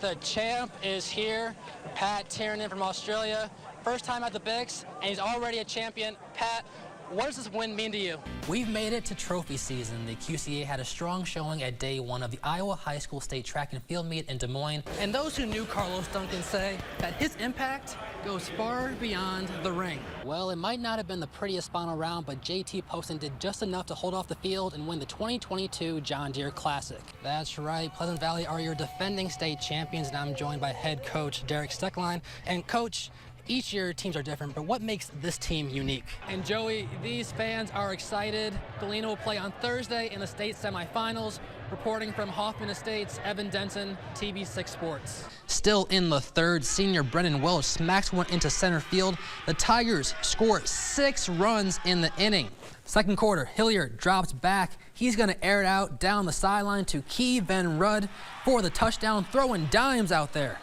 The champ is here, Pat Tiernan from Australia. First time at the Bigs, and he's already a champion. Pat, what does this win mean to you? We've made it to trophy season. The QCA had a strong showing at day one of the Iowa High School State Track and Field Meet in Des Moines. And those who knew Carlos Duncan say that his impact goes far beyond the ring. Well, it might not have been the prettiest final round, but JT Poston did just enough to hold off the field and win the 2022 John Deere Classic. That's right, Pleasant Valley are your defending state champions, and I'm joined by head coach Derek Steckline. And coach, each year teams are different, but what makes this team unique? And Joey, these fans are excited. Galena will play on Thursday in the state semifinals. Reporting from Hoffman Estates, Evan Denton, TV6 Sports. Still in the third, senior Brennan Welch smacks one into center field. The Tigers score 6 runs in the inning. Second quarter, Hilliard drops back. He's going to air it out down the sideline to Key Van Rudd for the touchdown, throwing dimes out there.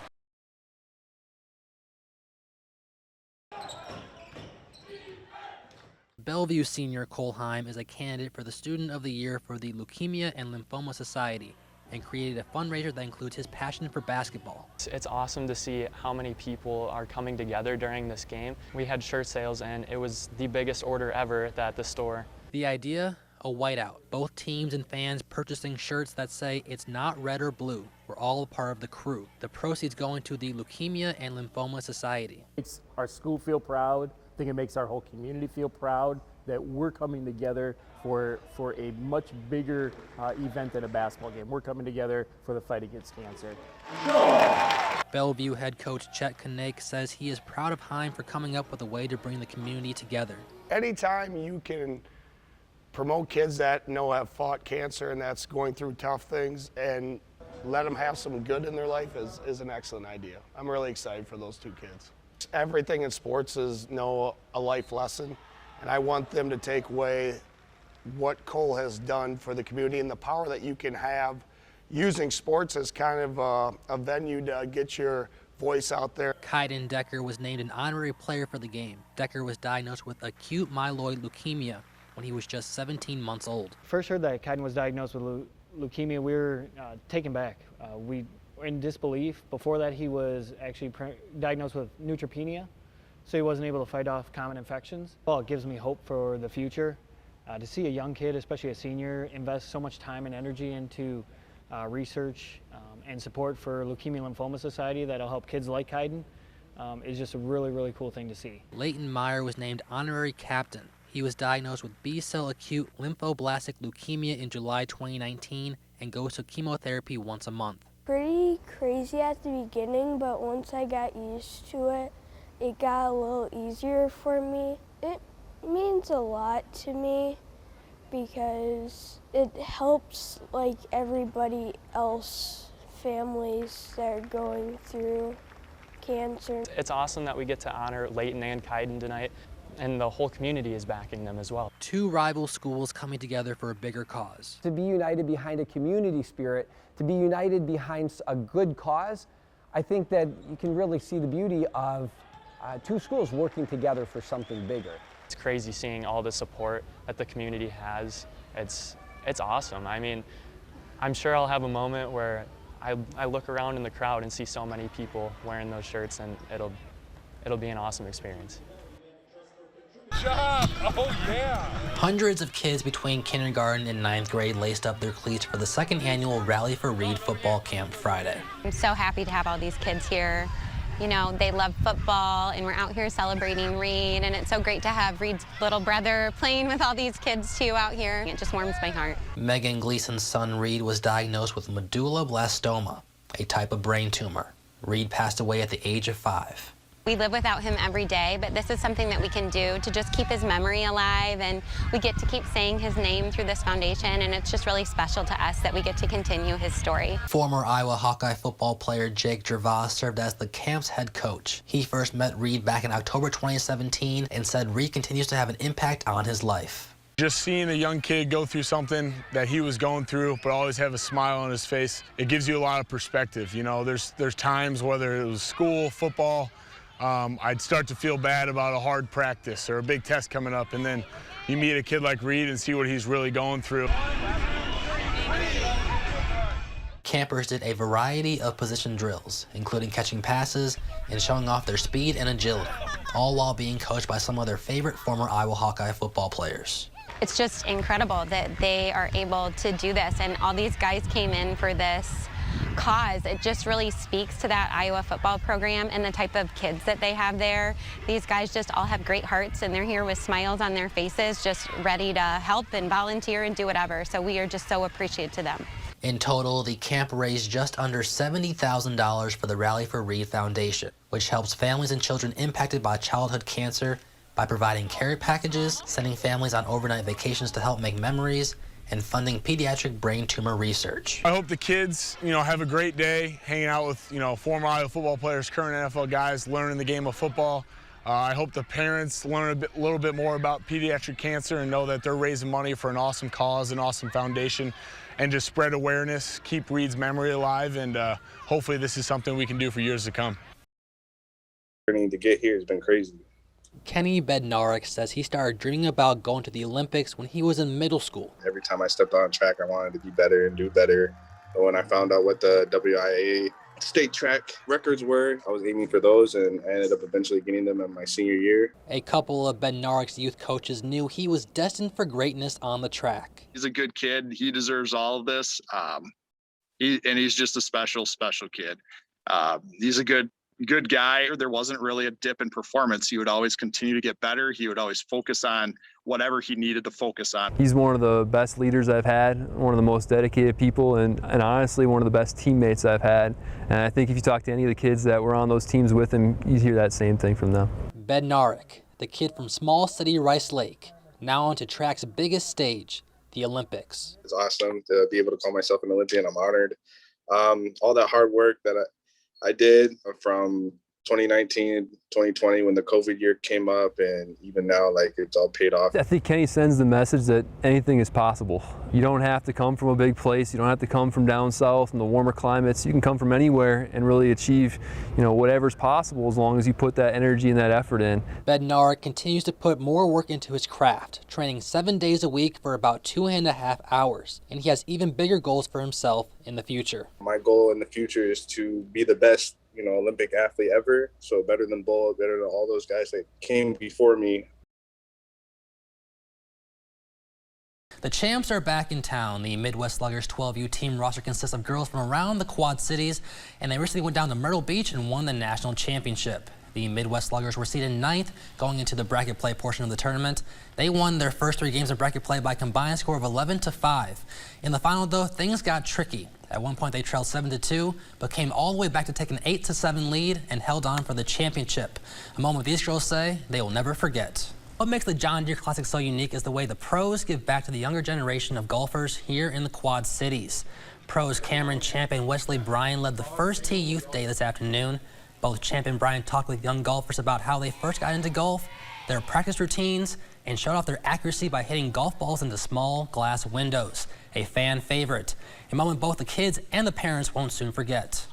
Bellevue senior Cole Heim is a candidate for the Student of the Year for the Leukemia and Lymphoma Society and created a fundraiser that includes his passion for basketball. It's awesome to see how many people are coming together during this game. We had shirt sales and it was the biggest order ever at the store. The idea? A whiteout. Both teams and fans purchasing shirts that say it's not red or blue. We're all a part of the crew. The proceeds going to the Leukemia and Lymphoma Society. It makes our school feel proud. I think it makes our whole community feel proud that we're coming together for a much bigger event than a basketball game. We're coming together for the fight against cancer. Bellevue head coach Chet Kanake says he is proud of Heim for coming up with a way to bring the community together. Anytime you can promote kids that have fought cancer and that's going through tough things and let them have some good in their life is an excellent idea. I'm really excited for those two kids. Everything in sports is a life lesson, and I want them to take away what Cole has done for the community and the power that you can have using sports as kind of a venue to get your voice out there. Kaiden Decker was named an honorary player for the game. Decker was diagnosed with acute myeloid leukemia when he was just 17 months old. First heard that Kaiden was diagnosed with leukemia, we were taken back. We were in disbelief. Before that, he was actually diagnosed with neutropenia, so he wasn't able to fight off common infections. Well, it gives me hope for the future. To see a young kid, especially a senior, invest so much time and energy into research and support for Leukemia and Lymphoma Society that'll help kids like Kaiden is just a really, really cool thing to see. Leighton Meyer was named honorary captain. He was diagnosed with B-cell acute lymphoblastic leukemia in July 2019 and goes to chemotherapy once a month. Pretty crazy at the beginning, but once I got used to it, it got a little easier for me. It means a lot to me because it helps like everybody else, families that are going through cancer. It's awesome that we get to honor Leighton and Kaiden tonight, and the whole community is backing them as well. Two rival schools coming together for a bigger cause. To be united behind a community spirit, to be united behind a good cause, I think that you can really see the beauty of two schools working together for something bigger. It's crazy seeing all the support that the community has. It's awesome. I mean, I'm sure I'll have a moment where I look around in the crowd and see so many people wearing those shirts, and it'll be an awesome experience. Job. Oh yeah! Hundreds of kids between kindergarten and 9th grade laced up their cleats for the second annual Rally for Reed football camp Friday. I'm so happy to have all these kids here. You know, they love football, and we're out here celebrating Reed, and it's so great to have Reed's little brother playing with all these kids too out here. It just warms my heart. Megan Gleason's son Reed was diagnosed with medulloblastoma, a type of brain tumor. Reed passed away at the age of 5. We live without him every day, but this is something that we can do to just keep his memory alive, and we get to keep saying his name through this foundation, and it's just really special to us that we get to continue his story. Former Iowa Hawkeye football player Jake Gervais served as the camp's head coach. He first met Reed back in October 2017 and said Reed continues to have an impact on his life. Just seeing a young kid go through something that he was going through, but always have a smile on his face, it gives you a lot of perspective. You know, there's times, whether it was school, football, I'd start to feel bad about a hard practice or a big test coming up, and then you meet a kid like Reed and see what he's really going through. campers did a variety of position drills, including catching passes and showing off their speed and agility, all while being coached by some of their favorite former Iowa Hawkeye football players. It's just incredible that they are able to do this, and all these guys came in for this cause. It just really speaks to that Iowa football program and the type of kids that they have there. These guys just all have great hearts, and they're here with smiles on their faces, just ready to help and volunteer and do whatever. So we are just so appreciative to them. In total, the camp raised just under $70,000 for the Rally for Reed Foundation, which helps families and children impacted by childhood cancer by providing care packages, sending families on overnight vacations to help make memories, and funding pediatric brain tumor research. I hope the kids, have a great day hanging out with, former Iowa football players, current NFL guys, learning the game of football. I hope the parents learn a little bit more about pediatric cancer and know that they're raising money for an awesome cause, an awesome foundation, and just spread awareness, keep Reed's memory alive, and hopefully this is something we can do for years to come. The journey to get here has been crazy. Kenny Bednarik says he started dreaming about going to the Olympics when he was in middle school. Every time I stepped on track, I wanted to be better and do better. But when I found out what the WIA state track records were, I was aiming for those, and I ended up eventually getting them in my senior year. A couple of Bednarik's youth coaches knew he was destined for greatness on the track. He's a good kid. He deserves all of this. He's just a special kid. He's a good guy. There wasn't really a dip in performance. He would always continue to get better. He would always focus on whatever he needed to focus on. He's one of the best leaders I've had, one of the most dedicated people, and honestly one of the best teammates I've had. And I think if you talk to any of the kids that were on those teams with him, you'd hear that same thing from them. Bednarik, the kid from small city Rice Lake, now onto track's biggest stage, the Olympics. It's awesome to be able to call myself an Olympian. I'm honored. All that hard work that I did from 2019, 2020 when the COVID year came up, and even now, it's all paid off. I think Kenny sends the message that anything is possible. You don't have to come from a big place. You don't have to come from down south in the warmer climates. You can come from anywhere and really achieve, whatever's possible as long as you put that energy and that effort in. Bednarik continues to put more work into his craft, training 7 days a week for about 2.5 hours, and he has even bigger goals for himself in the future. My goal in the future is to be the best Olympic athlete ever. So better than Bull, better than all those guys that came before me. The champs are back in town. The Midwest Sluggers 12U team roster consists of girls from around the Quad Cities, and they recently went down to Myrtle Beach and won the national championship. The Midwest Sluggers were seeded 9th going into the bracket play portion of the tournament. They won their first 3 games of bracket play by a combined score of 11-5. In the final, though, things got tricky. At one point, they trailed 7-2, but came all the way back to take an 8-7 lead and held on for the championship. A moment these girls say they will never forget. What makes the John Deere Classic so unique is the way the pros give back to the younger generation of golfers here in the Quad Cities. Pros Cameron Champ and Wesley Bryan led the first Tee Youth Day this afternoon. Both Champ and Bryan talked with young golfers about how they first got into golf, their practice routines, and showed off their accuracy by hitting golf balls into small glass windows, a fan favorite. A moment both the kids and the parents won't soon forget.